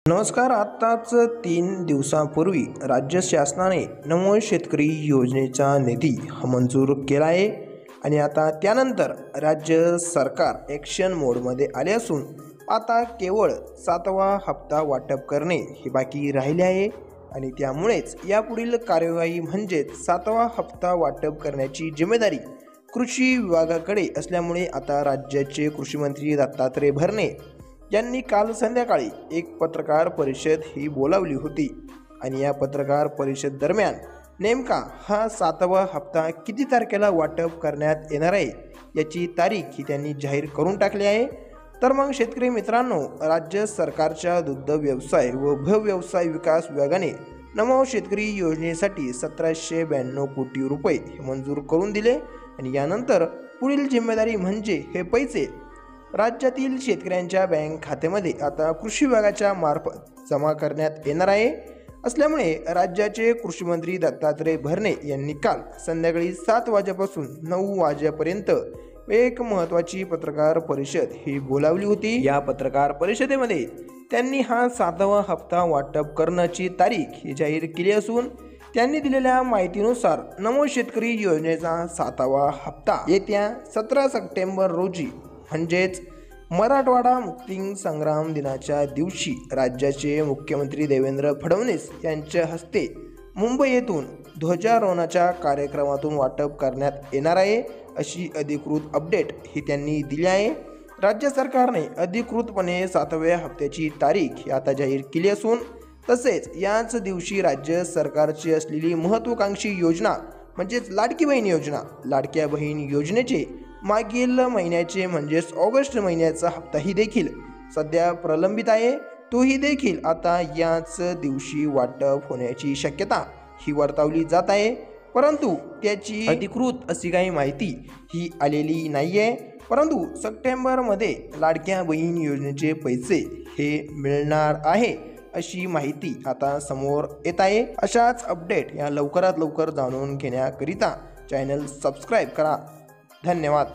नमस्कार. आत्ताच 3 दिवसांपूर्वी राज्य शासनाने नमो शेतकरी योजनेचा निधी मंजूर केला आहे आणि आता त्यानंतर राज्य सरकार ॲक्शन मोडमध्ये आले असून आता केवळ 7वा हप्ता वाटप करणे हे बाकी राहिले आहे आणि त्यामुळेच यापुढील कार्यवाही म्हणजेच 7वा हप्ता वाटप करण्याची जिम्मेदारी कृषी विभागाकडे असल्यामुळे आता राज्याचे कृषी मंत्री दत्तात्रय भरणे यांनी काल संध्याकाळी एक पत्रकार परिषद ही बोलावली होती आणि या पत्रकार परिषद दरम्यान नेमका हा 7वा हप्ता किती तारखेला वाटप करण्यात येणार आहे याची तारीख ही त्यांनी जाहीर करून टाकली आहे. तर मग शेतकरी मित्रांनो, राज्य सरकारच्या दुग्ध व्यवसाय व व्यवसाय विकास विभागाने नमो शेतकरी योजनेसाठी 1792 कोटी रुपये मंजूर करून दिले आणि यानंतर पुढील जिम्मेदारी म्हणजे हे पैसे राज्यातील शेतकऱ्यांच्या बँक खात्यामध्ये आता कृषी विभागाच्या मार्फत जमा करण्यात येणार आहे. असल्यामुळे राज्याचे कृषी मंत्री दत्तात्रय भरणे यांनी काल संध्याकाळी 7 वाजेपासून 9 वाजेपर्यंत एक महत्त्वाची पत्रकार परिषद ही बोलावली होती. या पत्रकार परिषदेमध्ये त्यांनी हा 7वा हप्ता वाटप करण्याची तारीख ही जाहीर केली असून त्यांनी दिलेल्या माहितीनुसार नमो शेतकरी योजनेचा 7वा हप्ता येत्या 17 सप्टेंबर रोजी म्हणजेच मराठवाडा मुक्ती संग्राम दिनाच्या दिवशी राज्याचे मुख्यमंत्री देवेंद्र फडणवीस यांच्या हस्ते मुंबई येथून ध्वजारोहणाच्या कार्यक्रमातून वाटप करण्यात येणार आहे अशी अधिकृत अपडेट ही त्यांनी दिली आहे. राज्य सरकारने अधिकृतपणे 7व्या हप्त्याची तारीख ही आता जाहीर केली असून तसेच याच दिवशी राज्य सरकारची असलेली महत्त्वाकांक्षी योजना म्हणजेच लाडकी बहीण योजना, लाडक्या बहीण योजनेचे मागील महिन्याचे म्हणजेच ऑगस्ट महिन्याचा हप्ताही देखील सध्या प्रलंबित आहे, तोही देखील आता याच दिवशी वाटप होण्याची शक्यता ही वर्तवली जात आहे. परंतु त्याची अधिकृत अशी काही माहिती ही आलेली नाही आहे. परंतु सप्टेंबरमध्ये लाडक्या बहीण योजनेचे पैसे हे मिळणार आहे अशी माहिती आता समोर येत आहे. अशाच अपडेट या लवकरात लवकर जाणून घेण्याकरिता चॅनल सबस्क्राईब करा. धन्यवाद.